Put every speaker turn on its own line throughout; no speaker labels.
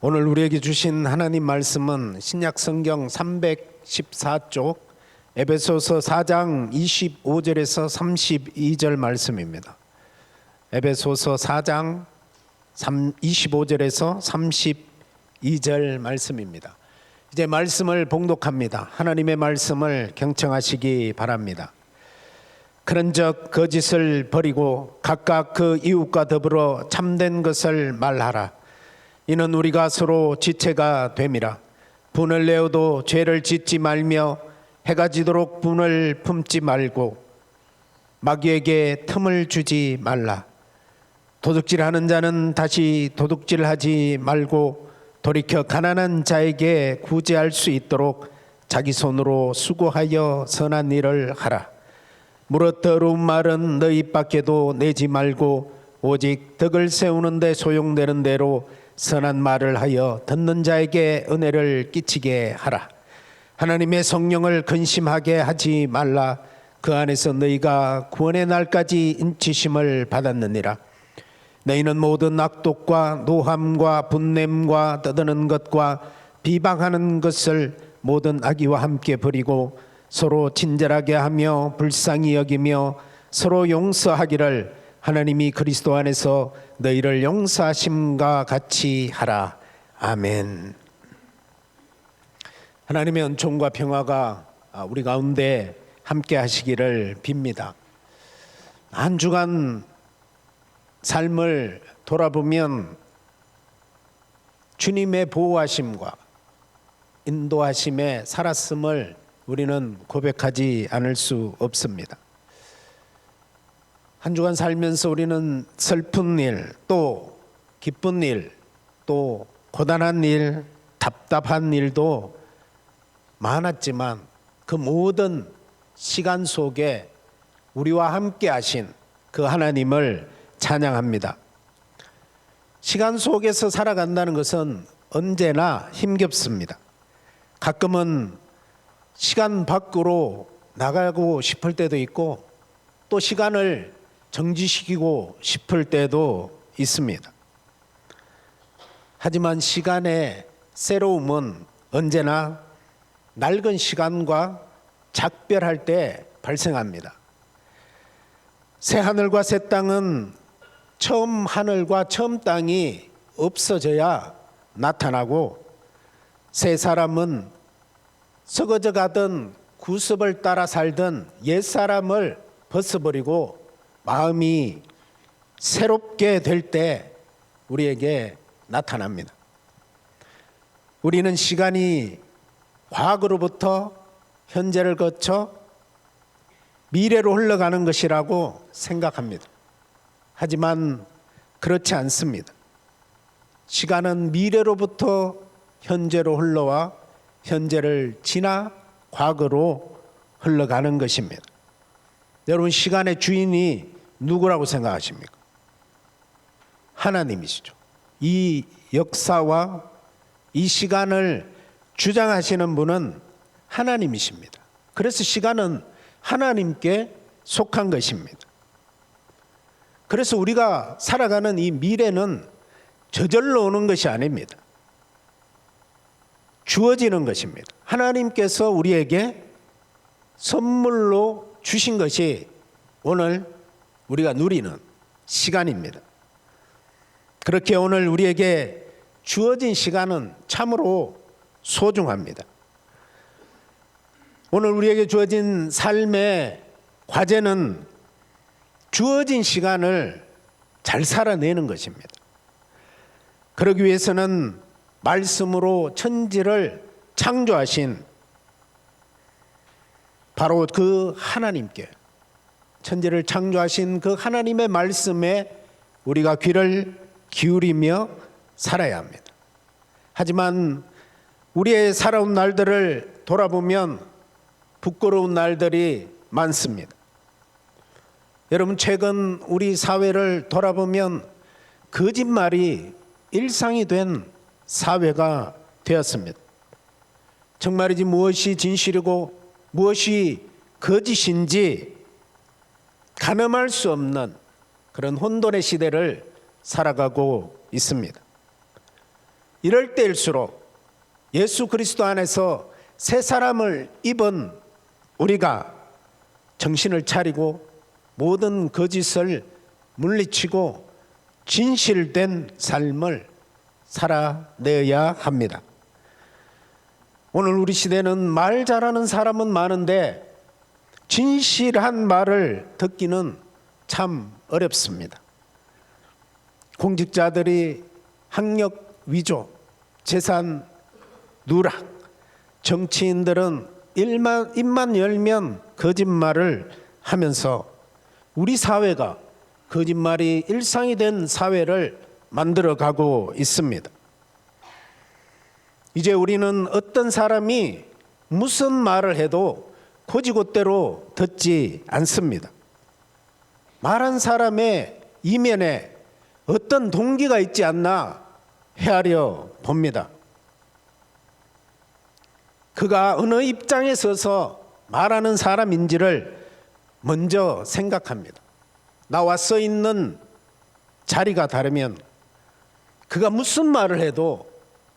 오늘 우리에게 주신 하나님 말씀은 신약 성경 314쪽 에베소서 4장 25절에서 32절 말씀입니다. 에베소서 4장 25절에서 32절 말씀입니다. 이제 말씀을 봉독합니다. 하나님의 말씀을 경청하시기 바랍니다. 그런즉 거짓을 버리고 각각 그 이웃과 더불어 참된 것을 말하라. 이는 우리가 서로 지체가 됨이라. 분을 내어도 죄를 짓지 말며 해가 지도록 분을 품지 말고 마귀에게 틈을 주지 말라. 도둑질하는 자는 다시 도둑질하지 말고 돌이켜 가난한 자에게 구제할 수 있도록 자기 손으로 수고하여 선한 일을 하라. 무릇 더러운 말은 너희 입 밖에도 내지 말고 오직 덕을 세우는 데 소용되는 대로 선한 말을 하여 듣는 자에게 은혜를 끼치게 하라. 하나님의 성령을 근심하게 하지 말라. 그 안에서 너희가 구원의 날까지 인치심을 받았느니라. 너희는 모든 악독과 노함과 분냄과 떠드는 것과 비방하는 것을 모든 악의와 함께 버리고 서로 친절하게 하며 불쌍히 여기며 서로 용서하기를 하나님이 그리스도 안에서 너희를 용서하심과 같이 하라. 아멘. 하나님의 은총과 평화가 우리 가운데 함께 하시기를 빕니다. 한 주간 삶을 돌아보면 주님의 보호하심과 인도하심에 살았음을 우리는 고백하지 않을 수 없습니다. 한 주간 살면서 우리는 슬픈 일, 또 기쁜 일, 또 고단한 일, 답답한 일도 많았지만 그 모든 시간 속에 우리와 함께 하신 그 하나님을 찬양합니다. 시간 속에서 살아간다는 것은 언제나 힘겹습니다. 가끔은 시간 밖으로 나가고 싶을 때도 있고 또 시간을 정지시키고 싶을 때도 있습니다. 하지만 시간의 새로움은 언제나 낡은 시간과 작별할 때 발생합니다. 새 하늘과 새 땅은 처음 하늘과 처음 땅이 없어져야 나타나고 새 사람은 썩어져 가던 구습을 따라 살던 옛 사람을 벗어버리고 마음이 새롭게 될 때 우리에게 나타납니다. 우리는 시간이 과거로부터 현재를 거쳐 미래로 흘러가는 것이라고 생각합니다. 하지만 그렇지 않습니다. 시간은 미래로부터 현재로 흘러와 현재를 지나 과거로 흘러가는 것입니다. 여러분, 시간의 주인이 누구라고 생각하십니까? 하나님이시죠. 이 역사와 이 시간을 주장하시는 분은 하나님이십니다. 그래서 시간은 하나님께 속한 것입니다. 그래서 우리가 살아가는 이 미래는 저절로 오는 것이 아닙니다. 주어지는 것입니다. 하나님께서 우리에게 선물로 주신 것이 오늘 우리가 누리는 시간입니다. 그렇게 오늘 우리에게 주어진 시간은 참으로 소중합니다. 오늘 우리에게 주어진 삶의 과제는 주어진 시간을 잘 살아내는 것입니다. 그러기 위해서는 말씀으로 천지를 창조하신 바로 그 하나님께, 천지를 창조하신 그 하나님의 말씀에 우리가 귀를 기울이며 살아야 합니다. 하지만 우리의 살아온 날들을 돌아보면 부끄러운 날들이 많습니다. 여러분, 최근 우리 사회를 돌아보면 거짓말이 일상이 된 사회가 되었습니다. 정말이지 무엇이 진실이고 무엇이 거짓인지 가늠할 수 없는 그런 혼돈의 시대를 살아가고 있습니다. 이럴 때일수록 예수 그리스도 안에서 새 사람을 입은 우리가 정신을 차리고 모든 거짓을 물리치고 진실된 삶을 살아내야 합니다. 오늘 우리 시대는 말 잘하는 사람은 많은데 진실한 말을 듣기는 참 어렵습니다. 공직자들이 학력 위조, 재산 누락, 정치인들은 입만 열면 거짓말을 하면서 우리 사회가 거짓말이 일상이 된 사회를 만들어가고 있습니다. 이제 우리는 어떤 사람이 무슨 말을 해도 곧이곧대로 듣지 않습니다. 말한 사람의 이면에 어떤 동기가 있지 않나 헤아려 봅니다. 그가 어느 입장에 서서 말하는 사람인지를 먼저 생각합니다. 나와 써 있는 자리가 다르면 그가 무슨 말을 해도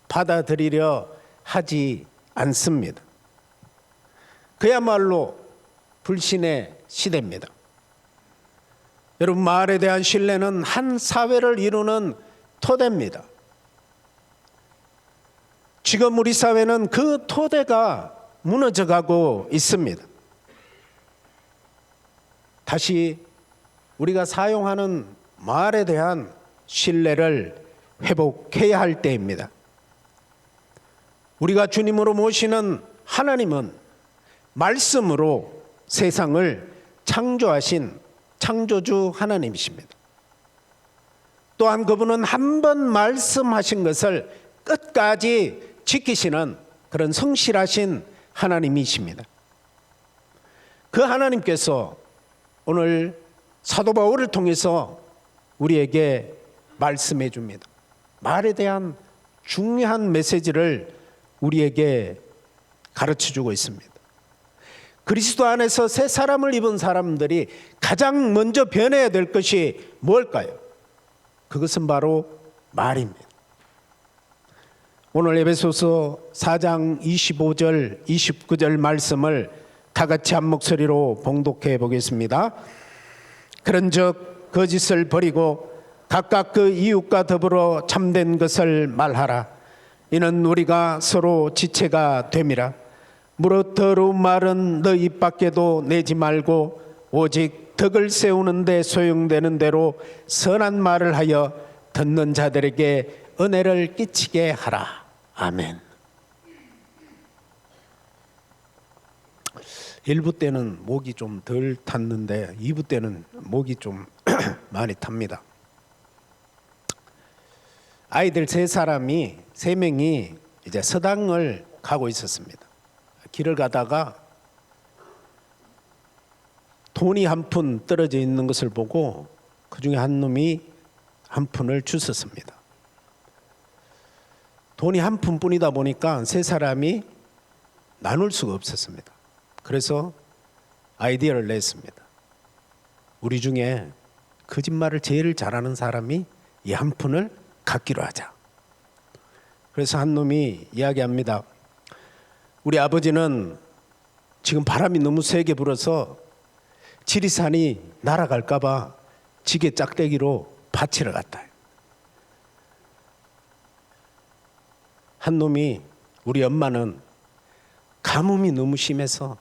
받아들이려 하지 않습니다. 그야말로 불신의 시대입니다. 여러분, 말에 대한 신뢰는 한 사회를 이루는 토대입니다. 지금 우리 사회는 그 토대가 무너져가고 있습니다. 다시 우리가 사용하는 말에 대한 신뢰를 회복해야 할 때입니다. 우리가 주님으로 모시는 하나님은 말씀으로 세상을 창조하신 창조주 하나님이십니다. 또한 그분은 한 번 말씀하신 것을 끝까지 지키시는 그런 성실하신 하나님이십니다. 그 하나님께서 오늘 사도 바울을 통해서 우리에게 말씀해 줍니다. 말에 대한 중요한 메시지를 우리에게 가르쳐 주고 있습니다. 그리스도 안에서 새 사람을 입은 사람들이 가장 먼저 변해야 될 것이 뭘까요? 그것은 바로 말입니다. 오늘 에베소서 4장 25절 29절 말씀을 다 같이 한 목소리로 봉독해 보겠습니다. 그런즉 거짓을 버리고 각각 그 이웃과 더불어 참된 것을 말하라. 이는 우리가 서로 지체가 됨이라. 무릇 더러운 말은 너 입 밖에도 내지 말고 오직 덕을 세우는 데 소용되는 대로 선한 말을 하여 듣는 자들에게 은혜를 끼치게 하라. 아멘. 1부 때는 목이 좀 덜 탔는데 2부 때는 목이 좀 많이 탑니다. 아이들 세 명이 이제 서당을 가고 있었습니다. 길을 가다가 돈이 한 푼 떨어져 있는 것을 보고 그 중에 한 놈이 한 푼을 주웠습니다. 돈이 한 푼뿐이다 보니까 세 사람이 나눌 수가 없었습니다. 그래서 아이디어를 냈습니다. 우리 중에 거짓말을 제일 잘하는 사람이 이 한 푼을 갖기로 하자. 그래서 한 놈이 이야기합니다. 우리 아버지는 지금 바람이 너무 세게 불어서 지리산이 날아갈까 봐 지게 짝대기로 받치러 갔다. 한 놈이 우리 엄마는 가뭄이 너무 심해서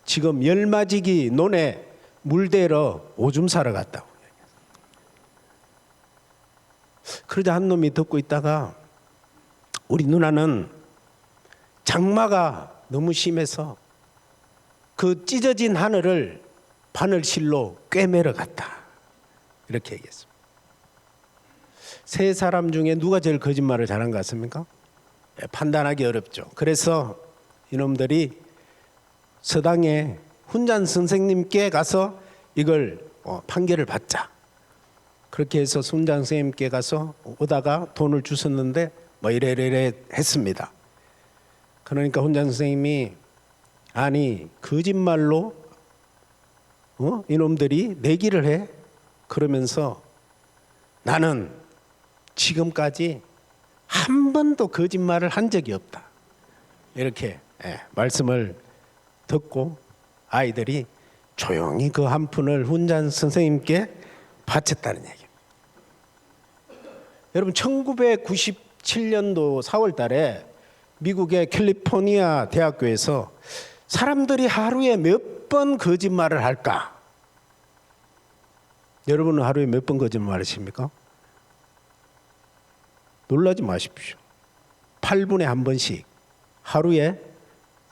지금 열맞이기 논에 물대러 오줌 사러 갔다고. 그러자 한 놈이 듣고 있다가 우리 누나는 장마가 너무 심해서 그 찢어진 하늘을 바늘실로 꿰매러 갔다. 이렇게 얘기했습니다. 세 사람 중에 누가 제일 거짓말을 잘한 것 같습니까? 판단하기 어렵죠. 그래서 이놈들이 서당에 훈장 선생님께 가서 이걸 판결을 받자. 그렇게 해서 훈장 선생님께 가서 오다가 돈을 주셨는데 이래 했습니다. 그러니까 훈장 선생님이 아니 거짓말로 이놈들이 내기를 해? 그러면서 나는 지금까지 한 번도 거짓말을 한 적이 없다. 이렇게 말씀을 듣고 아이들이 조용히 그 한 푼을 훈장 선생님께 바쳤다는 얘기입니다. 여러분 1997년도 4월 달에 미국의 캘리포니아 대학교에서 사람들이 하루에 몇 번 거짓말을 할까? 여러분은 하루에 몇 번 거짓말 하십니까? 놀라지 마십시오. 8분에 한 번씩 하루에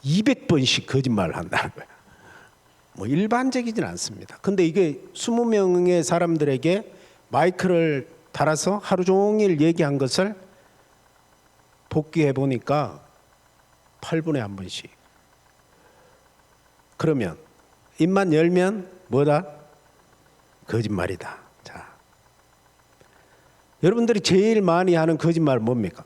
200번씩 거짓말을 한다는 거예요. 뭐 일반적이진 않습니다. 근데 이게 20명의 사람들에게 마이크를 달아서 하루 종일 얘기한 것을 복귀해 보니까 8분에 한 번씩. 그러면 입만 열면 뭐다? 거짓말이다. 자, 여러분들이 제일 많이 하는 거짓말 뭡니까?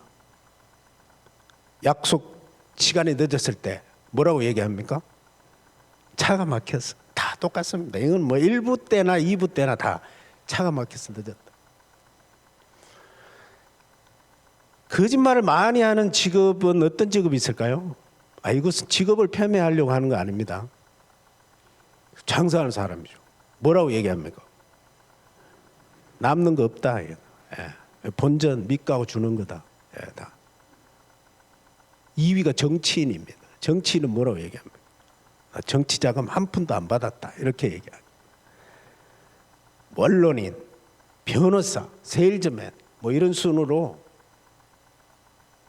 약속 시간에 늦었을 때 뭐라고 얘기합니까? 차가 막혔어. 다 똑같습니다. 이건 뭐 1부 때나 2부 때나 다 차가 막혀서 늦었다. 거짓말을 많이 하는 직업은 어떤 직업이 있을까요? 이것은 직업을 폄훼하려고 하는 거 아닙니다. 장사하는 사람이죠. 뭐라고 얘기합니까? 남는 거 없다. 본전 밑가고 주는 거다. 다. 2위가 정치인입니다. 정치인은 뭐라고 얘기합니까? 정치 자금 한 푼도 안 받았다. 이렇게 얘기합니다. 언론인, 변호사, 세일즈맨 뭐 이런 순으로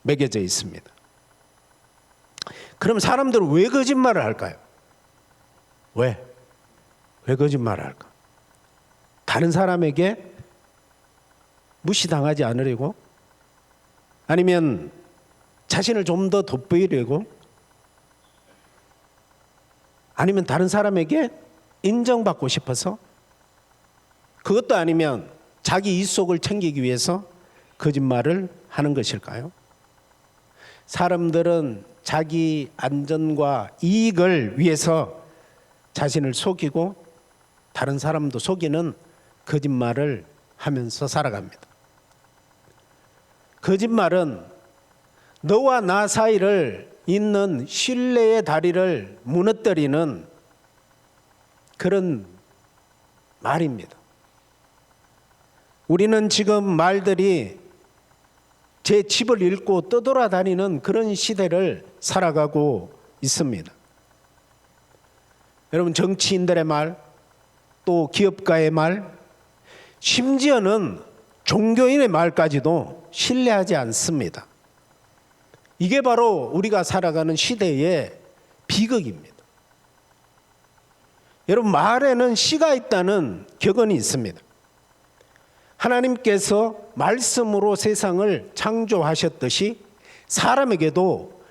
매겨져 있습니다. 그럼 사람들은 왜 거짓말을 할까요? 왜 거짓말을 할까? 다른 사람에게 무시당하지 않으려고? 아니면 자신을 좀 더 돋보이려고? 아니면 다른 사람에게 인정받고 싶어서? 그것도 아니면 자기 이속을 챙기기 위해서 거짓말을 하는 것일까요? 사람들은 자기 안전과 이익을 위해서 자신을 속이고 다른 사람도 속이는 거짓말을 하면서 살아갑니다. 거짓말은 너와 나 사이를 잇는 신뢰의 다리를 무너뜨리는 그런 말입니다. 우리는 지금 말들이 제 집을 잃고 떠돌아다니는 그런 시대를 살아가고 있습니다. 여러분 정치인들의 말, 또 기업가의 말, 심지어는 종교인의 말까지도 신뢰하지 않습니다. 이게 바로 우리가 살아가는 시대의 비극입니다. 여러분 말에는 씨가 있다는 격언이 있습니다. 하나님께서 말씀으로 세상을 창조하셨듯이 사람에게도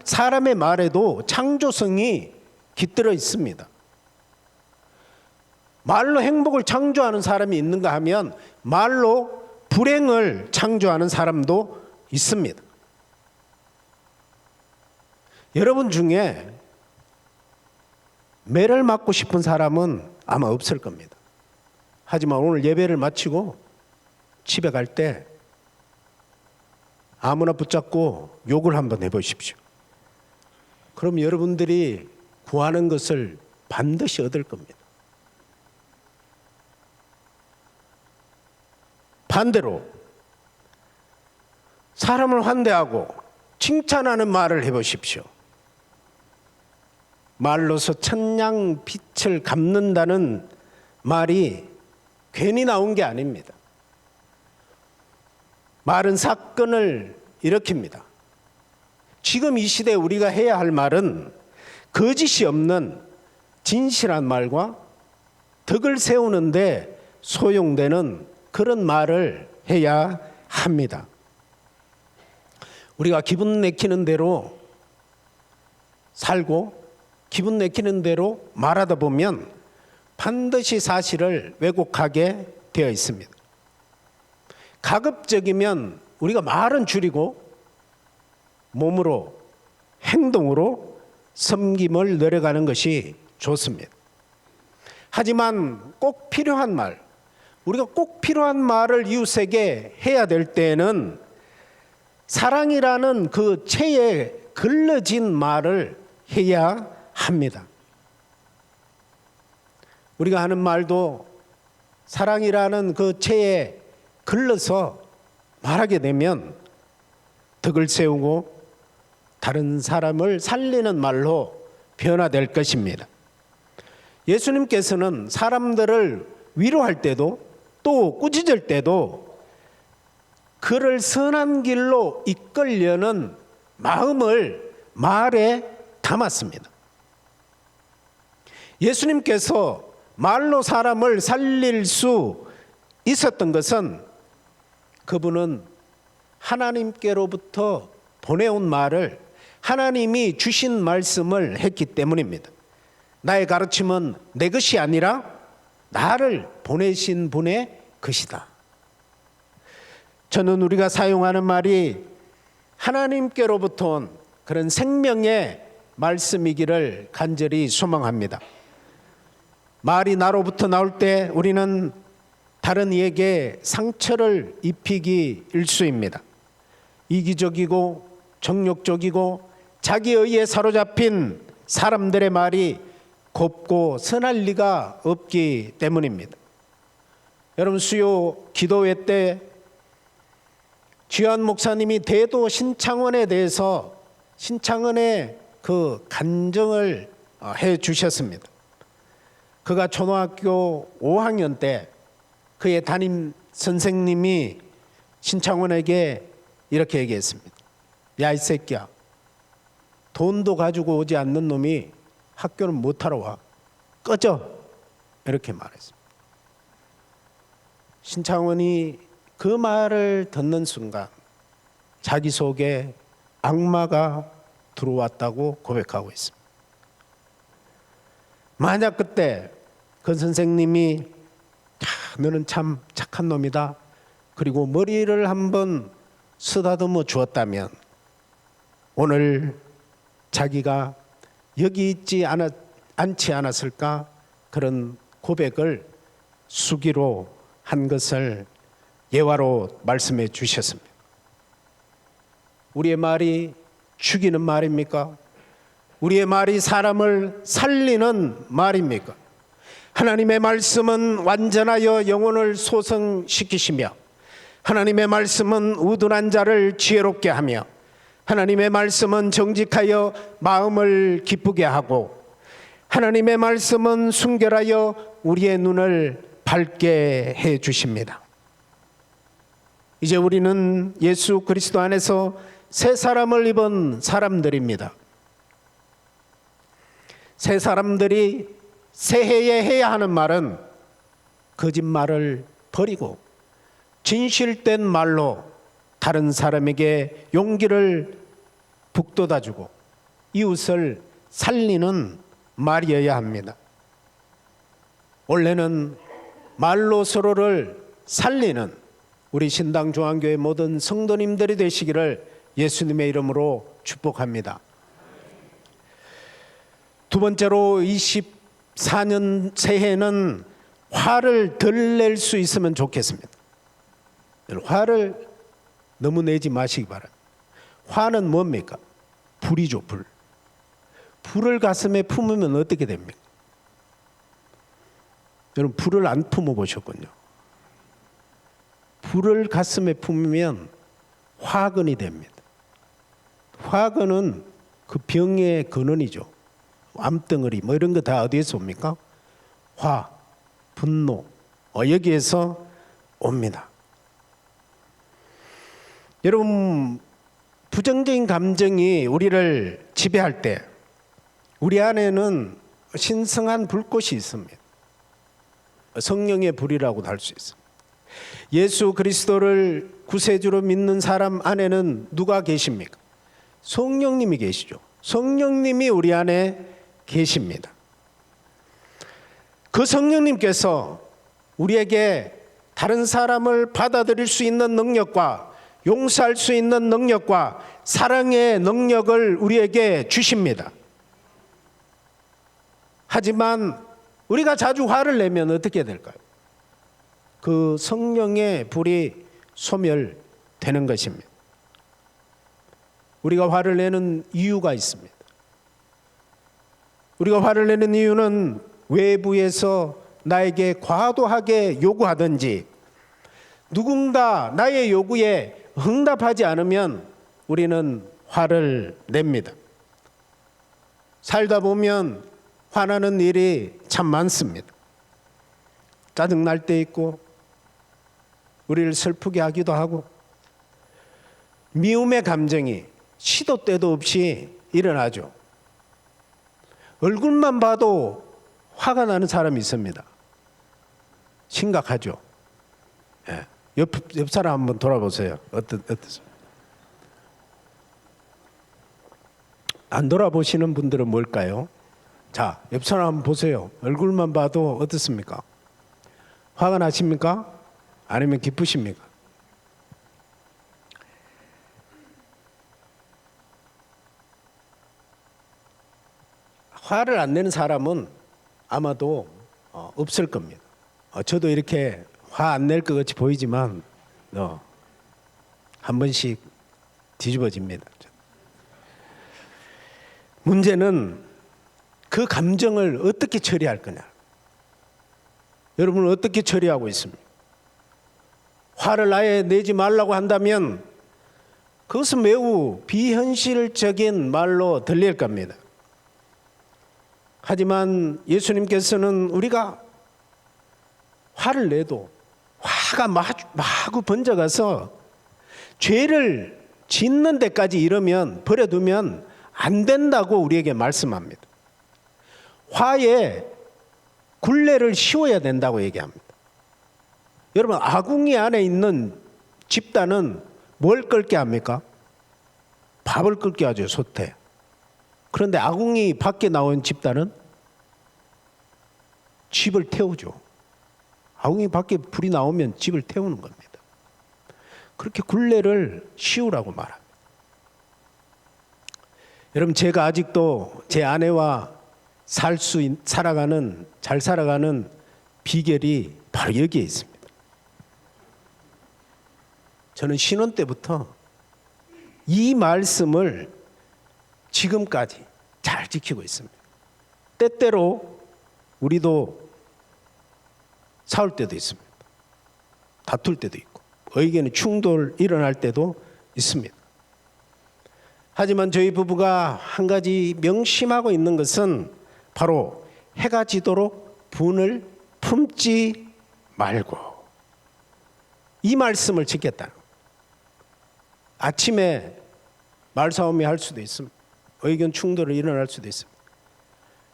사람의 말에도 창조성이 깃들어 있습니다. 말로 행복을 창조하는 사람이 있는가 하면 말로 불행을 창조하는 사람도 있습니다. 여러분 중에 매를 맞고 싶은 사람은 아마 없을 겁니다. 하지만 오늘 예배를 마치고 집에 갈 때 아무나 붙잡고 욕을 한번 해보십시오. 그럼 여러분들이 구하는 것을 반드시 얻을 겁니다. 반대로 사람을 환대하고 칭찬하는 말을 해보십시오. 말로서 천냥 빛을 갚는다는 말이 괜히 나온 게 아닙니다. 말은 사건을 일으킵니다. 지금 이 시대에 우리가 해야 할 말은 거짓이 없는 진실한 말과 덕을 세우는데 소용되는 그런 말을 해야 합니다. 우리가 기분 내키는 대로 살고 기분 내키는 대로 말하다 보면 반드시 사실을 왜곡하게 되어 있습니다. 가급적이면 우리가 말은 줄이고 몸으로 행동으로 섬김을 내려가는 것이 좋습니다. 하지만 꼭 필요한 말, 우리가 꼭 필요한 말을 이웃에게 해야 될 때에는 사랑이라는 그 체에 걸러진 말을 해야 합니다. 우리가 하는 말도 사랑이라는 그 체에 걸러서 말하게 되면 덕을 세우고 다른 사람을 살리는 말로 변화될 것입니다. 예수님께서는 사람들을 위로할 때도 또 꾸짖을 때도 그를 선한 길로 이끌려는 마음을 말에 담았습니다. 예수님께서 말로 사람을 살릴 수 있었던 것은 그분은 하나님께로부터 보내온 말을 하나님이 주신 말씀을 했기 때문입니다. 나의 가르침은 내 것이 아니라 나를 보내신 분의 것이다. 저는 우리가 사용하는 말이 하나님께로부터 온 그런 생명의 말씀이기를 간절히 소망합니다. 말이 나로부터 나올 때 우리는 다른 이에게 상처를 입히기 일쑤입니다. 이기적이고 정욕적이고 자기의에 사로잡힌 사람들의 말이 곱고 선할 리가 없기 때문입니다. 여러분, 수요 기도회 때 주한 목사님이 대도 신창원에 대해서 신창원의 그 간증을 해 주셨습니다. 그가 초등학교 5학년 때 그의 담임 선생님이 신창원에게 이렇게 얘기했습니다. 야, 이 새끼야, 돈도 가지고 오지 않는 놈이 학교는 못하러 와. 꺼져. 이렇게 말했습니다. 신창원이 그 말을 듣는 순간 자기 속에 악마가 들어왔다고 고백하고 있습니다. 만약 그때 그 선생님이 너는 참 착한 놈이다, 그리고 머리를 한번 쓰다듬어 주었다면 오늘 자기가 여기 있지 않지 않았을까, 그런 고백을 수기로 한 것을 예화로 말씀해 주셨습니다. 우리의 말이 죽이는 말입니까? 우리의 말이 사람을 살리는 말입니까? 하나님의 말씀은 완전하여 영혼을 소성시키시며 하나님의 말씀은 우둔한 자를 지혜롭게 하며 하나님의 말씀은 정직하여 마음을 기쁘게 하고 하나님의 말씀은 순결하여 우리의 눈을 밝게 해 주십니다. 이제 우리는 예수 그리스도 안에서 새 사람을 입은 사람들입니다. 새 사람들이 새해에 해야 하는 말은 거짓말을 버리고 진실된 말로 다른 사람에게 용기를 북돋아주고 이웃을 살리는 말이어야 합니다. 원래는 말로 서로를 살리는 우리 신당 중앙교회 모든 성도님들이 되시기를 예수님의 이름으로 축복합니다. 두 번째로 24년 새해는 화를 덜 낼 수 있으면 좋겠습니다. 화를 너무 내지 마시기 바랍니다. 화는 뭡니까? 불이죠, 불. 불을 가슴에 품으면 어떻게 됩니까? 여러분, 불을 안 품어 보셨군요. 불을 가슴에 품으면 화근이 됩니다. 화근은 그 병의 근원이죠. 암덩어리 뭐 이런 거 다 어디에서 옵니까? 화, 분노, 여기에서 옵니다. 여러분, 부정적인 감정이 우리를 지배할 때 우리 안에는 신성한 불꽃이 있습니다. 성령의 불이라고도 할 수 있습니다. 예수 그리스도를 구세주로 믿는 사람 안에는 누가 계십니까? 성령님이 계시죠. 성령님이 우리 안에 계십니다. 그 성령님께서 우리에게 다른 사람을 받아들일 수 있는 능력과 용서할 수 있는 능력과 사랑의 능력을 우리에게 주십니다. 하지만 우리가 자주 화를 내면 어떻게 될까요? 그 성령의 불이 소멸되는 것입니다. 우리가 화를 내는 이유가 있습니다. 우리가 화를 내는 이유는 외부에서 나에게 과도하게 요구하든지 누군가 나의 요구에 응답하지 않으면 우리는 화를 냅니다. 살다 보면 화나는 일이 참 많습니다. 짜증날 때 있고 우리를 슬프게 하기도 하고 미움의 감정이 시도 때도 없이 일어나죠. 얼굴만 봐도 화가 나는 사람이 있습니다. 심각하죠. 예. 옆 사람 한번 돌아보세요. 어떠세요? 안 돌아보시는 분들은 뭘까요? 자, 옆 사람 한번 보세요. 얼굴만 봐도 어떻습니까? 화가 나십니까? 아니면 기쁘십니까? 화를 안 내는 사람은 아마도 없을 겁니다. 저도 이렇게 화 안 낼 것 같이 보이지만 한 번씩 뒤집어집니다. 문제는 그 감정을 어떻게 처리할 거냐. 여러분은 어떻게 처리하고 있습니까? 화를 아예 내지 말라고 한다면 그것은 매우 비현실적인 말로 들릴 겁니다. 하지만 예수님께서는 우리가 화를 내도 화가 마구 번져가서 죄를 짓는 데까지 이르면 버려두면 안 된다고 우리에게 말씀합니다. 화에 굴레를 씌워야 된다고 얘기합니다. 여러분, 아궁이 안에 있는 집단은 뭘 끓게 합니까? 밥을 끓게 하죠, 솥에. 그런데 아궁이 밖에 나온 집단은 집을 태우죠. 아궁이 밖에 불이 나오면 집을 태우는 겁니다. 그렇게 굴레를 씌우라고 말합니다. 여러분, 제가 아직도 제 아내와 잘 살아가는 비결이 바로 여기에 있습니다. 저는 신혼 때부터 이 말씀을 지금까지 잘 지키고 있습니다. 때때로 우리도 싸울 때도 있습니다. 다툴 때도 있고 의견의 충돌 일어날 때도 있습니다. 하지만 저희 부부가 한 가지 명심하고 있는 것은 바로 해가 지도록 분을 품지 말고 이 말씀을 지켰다. 아침에 말싸움이 할 수도 있습니다. 의견 충돌이 일어날 수도 있습니다.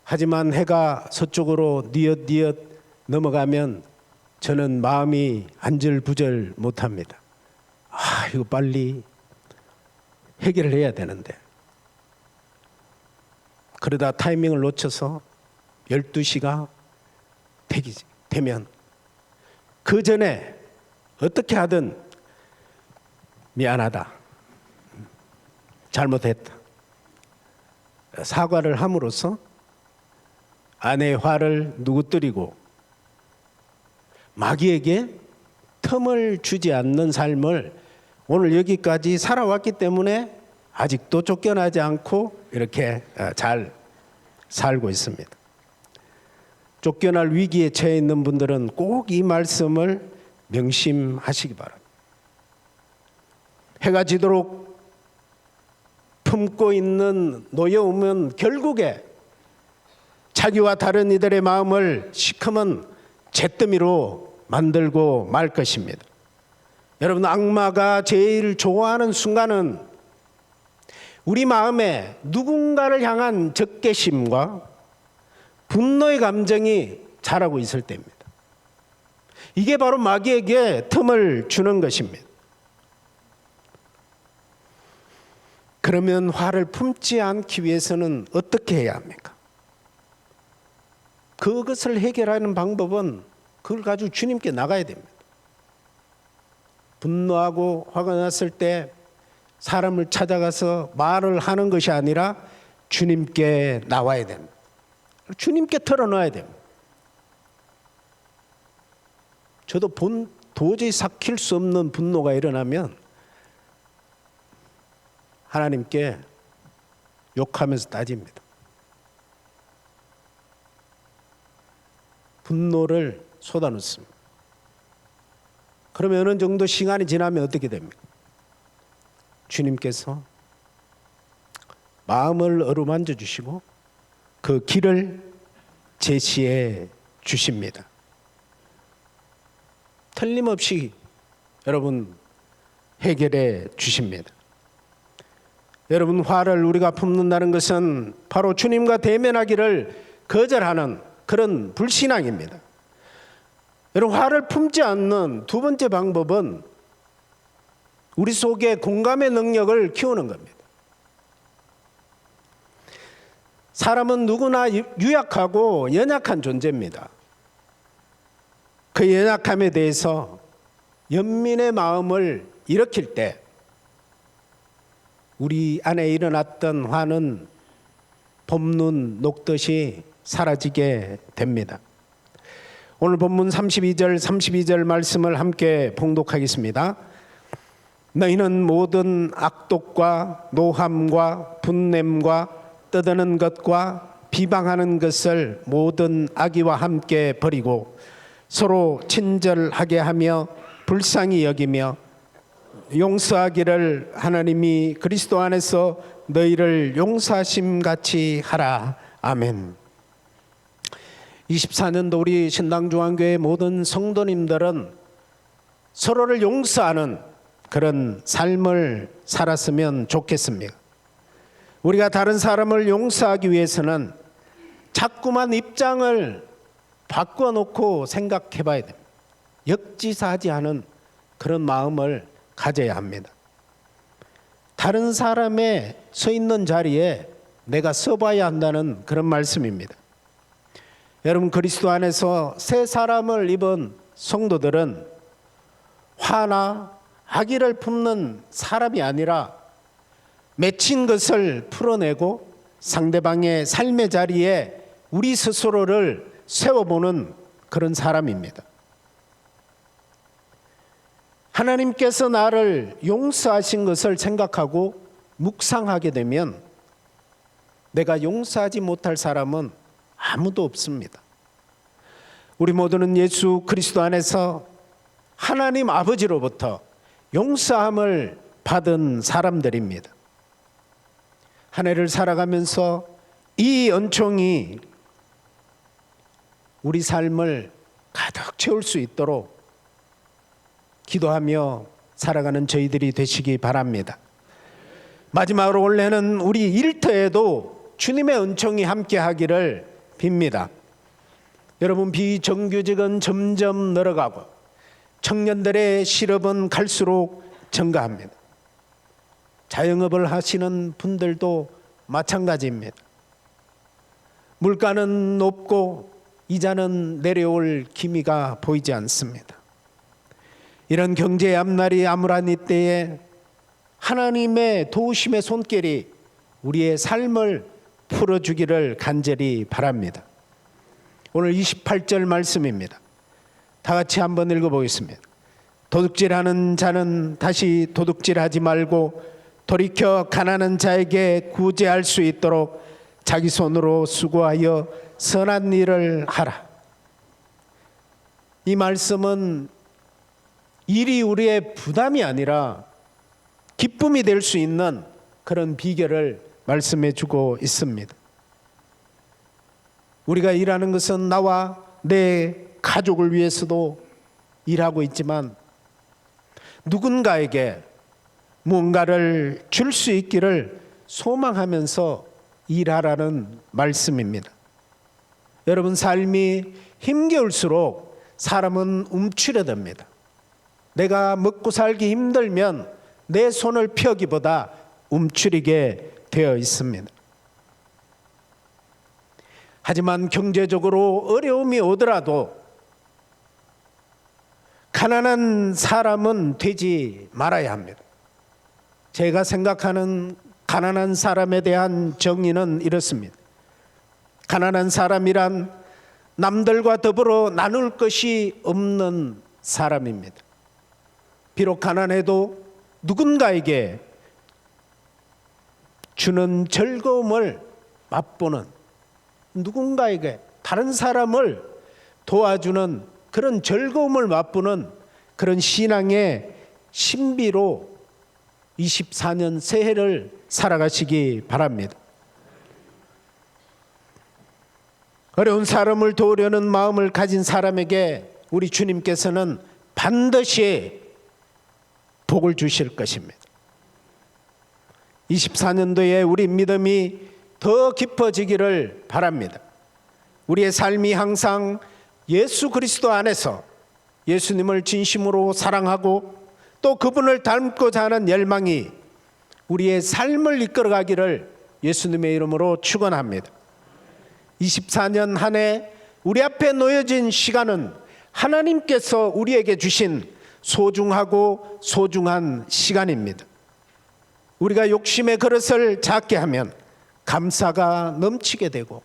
하지만 해가 서쪽으로 뉘엿뉘엿 넘어가면 저는 마음이 안절부절 못합니다. 이거 빨리 해결을 해야 되는데 그러다 타이밍을 놓쳐서 12시가 되면 그 전에 어떻게 하든 미안하다, 잘못했다 사과를 함으로써 아내의 화를 누구뜨리고 마귀에게 틈을 주지 않는 삶을 오늘 여기까지 살아왔기 때문에 아직도 쫓겨나지 않고 이렇게 잘 살고 있습니다. 쫓겨날 위기에 처해 있는 분들은 꼭 이 말씀을 명심하시기 바랍니다. 해가 지도록 품고 있는 노여움은 결국에 자기와 다른 이들의 마음을 시커먼 잿더미로 만들고 말 것입니다. 여러분, 악마가 제일 좋아하는 순간은 우리 마음에 누군가를 향한 적개심과 분노의 감정이 자라고 있을 때입니다. 이게 바로 마귀에게 틈을 주는 것입니다. 그러면 화를 품지 않기 위해서는 어떻게 해야 합니까? 그것을 해결하는 방법은 그걸 가지고 주님께 나가야 됩니다. 분노하고 화가 났을 때 사람을 찾아가서 말을 하는 것이 아니라 주님께 나와야 됩니다. 주님께 털어놔야 됩니다. 저도 도저히 삭힐 수 없는 분노가 일어나면 하나님께 욕하면서 따집니다. 분노를 쏟아놓습니다. 그러면 어느 정도 시간이 지나면 어떻게 됩니까? 주님께서 마음을 어루만져 주시고 그 길을 제시해 주십니다. 틀림없이 여러분 해결해 주십니다. 여러분, 화를 우리가 품는다는 것은 바로 주님과 대면하기를 거절하는 그런 불신앙입니다. 여러분, 화를 품지 않는 두 번째 방법은 우리 속에 공감의 능력을 키우는 겁니다. 사람은 누구나 유약하고 연약한 존재입니다. 그 연약함에 대해서 연민의 마음을 일으킬 때 우리 안에 일어났던 화는 봄눈 녹듯이 사라지게 됩니다. 오늘 본문 32절 말씀을 함께 봉독하겠습니다. 너희는 모든 악독과 노함과 분냄과 떠드는 것과 비방하는 것을 모든 악의와 함께 버리고 서로 친절하게 하며 불쌍히 여기며 용서하기를 하나님이 그리스도 안에서 너희를 용서하심 같이 하라. 아멘. 24년도 우리 신당중앙교회 모든 성도님들은 서로를 용서하는 그런 삶을 살았으면 좋겠습니다. 우리가 다른 사람을 용서하기 위해서는 자꾸만 입장을 바꿔놓고 생각해 봐야 됩니다. 역지사지 하는 그런 마음을 가져야 합니다. 다른 사람의 서 있는 자리에 내가 서봐야 한다는 그런 말씀입니다. 여러분, 그리스도 안에서 새 사람을 입은 성도들은 화나 악의를 품는 사람이 아니라 맺힌 것을 풀어내고 상대방의 삶의 자리에 우리 스스로를 세워보는 그런 사람입니다. 하나님께서 나를 용서하신 것을 생각하고 묵상하게 되면 내가 용서하지 못할 사람은 아무도 없습니다. 우리 모두는 예수 그리스도 안에서 하나님 아버지로부터 용서함을 받은 사람들입니다. 한 해를 살아가면서 이 은총이 우리 삶을 가득 채울 수 있도록 기도하며 살아가는 저희들이 되시기 바랍니다. 마지막으로 올해는 우리 일터에도 주님의 은총이 함께 하기를 빕니다. 여러분, 비정규직은 점점 늘어가고 청년들의 실업은 갈수록 증가합니다. 자영업을 하시는 분들도 마찬가지입니다. 물가는 높고 이자는 내려올 기미가 보이지 않습니다. 이런 경제의 앞날이 암울한 이때에 하나님의 도우심의 손길이 우리의 삶을 풀어주기를 간절히 바랍니다. 오늘 28절 말씀입니다. 다 같이 한번 읽어보겠습니다. 도둑질하는 자는 다시 도둑질하지 말고 돌이켜 가난한 자에게 구제할 수 있도록 자기 손으로 수고하여 선한 일을 하라. 이 말씀은 일이 우리의 부담이 아니라 기쁨이 될 수 있는 그런 비결을 말씀해 주고 있습니다. 우리가 일하는 것은 나와 내 가족을 위해서도 일하고 있지만 누군가에게 무언가를 줄 수 있기를 소망하면서 일하라는 말씀입니다. 여러분, 삶이 힘겨울수록 사람은 움츠려듭니다. 내가 먹고 살기 힘들면 내 손을 펴기보다 움츠리게 되어 있습니다. 하지만 경제적으로 어려움이 오더라도 가난한 사람은 되지 말아야 합니다. 제가 생각하는 가난한 사람에 대한 정의는 이렇습니다. 가난한 사람이란 남들과 더불어 나눌 것이 없는 사람입니다. 비록 가난해도 누군가에게 주는 즐거움을 맛보는, 누군가에게 다른 사람을 도와주는 그런 즐거움을 맛보는 그런 신앙의 신비로 24년 새해를 살아가시기 바랍니다. 어려운 사람을 도우려는 마음을 가진 사람에게 우리 주님께서는 반드시 복을 주실 것입니다. 24년도에 우리 믿음이 더 깊어지기를 바랍니다. 우리의 삶이 항상 예수 그리스도 안에서 예수님을 진심으로 사랑하고 또 그분을 닮고자 하는 열망이 우리의 삶을 이끌어가기를 예수님의 이름으로 축원합니다. 24년 한 해 우리 앞에 놓여진 시간은 하나님께서 우리에게 주신 소중하고 소중한 시간입니다. 우리가 욕심의 그릇을 작게 하면 감사가 넘치게 되고,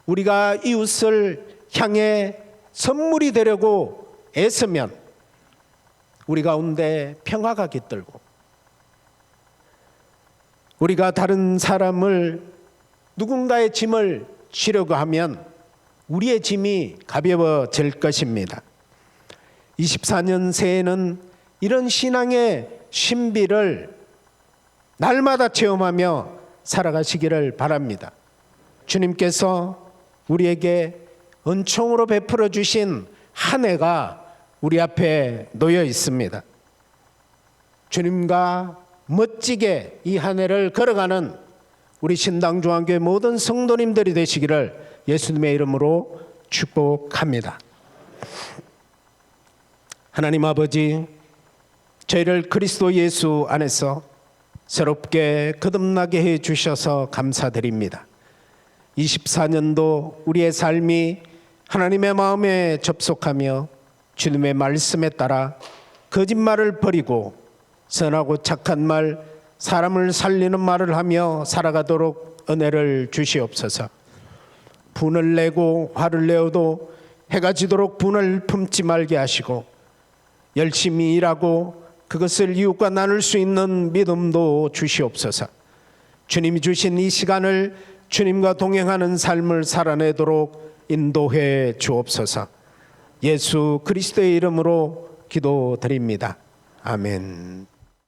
우리가 이웃을 향해 선물이 되려고 애쓰면 우리 가운데 평화가 깃들고, 우리가 다른 사람을, 누군가의 짐을 지려고 하면 우리의 짐이 가벼워질 것입니다. 24년 새해는 이런 신앙의 신비를 날마다 체험하며 살아가시기를 바랍니다. 주님께서 우리에게 은총으로 베풀어 주신 한 해가 우리 앞에 놓여 있습니다. 주님과 멋지게 이 한 해를 걸어가는 우리 신당중앙교회 모든 성도님들이 되시기를 예수님의 이름으로 축복합니다. 하나님 아버지, 저희를 그리스도 예수 안에서 새롭게 거듭나게 해 주셔서 감사드립니다. 24년도 우리의 삶이 하나님의 마음에 접속하며 주님의 말씀에 따라 거짓말을 버리고 선하고 착한 말, 사람을 살리는 말을 하며 살아가도록 은혜를 주시옵소서. 분을 내고 화를 내어도 해가 지도록 분을 품지 말게 하시고, 열심히 일하고 그것을 이웃과 나눌 수 있는 믿음도 주시옵소서. 주님이 주신 이 시간을 주님과 동행하는 삶을 살아내도록 인도해 주옵소서. 예수 그리스도의 이름으로 기도드립니다. 아멘.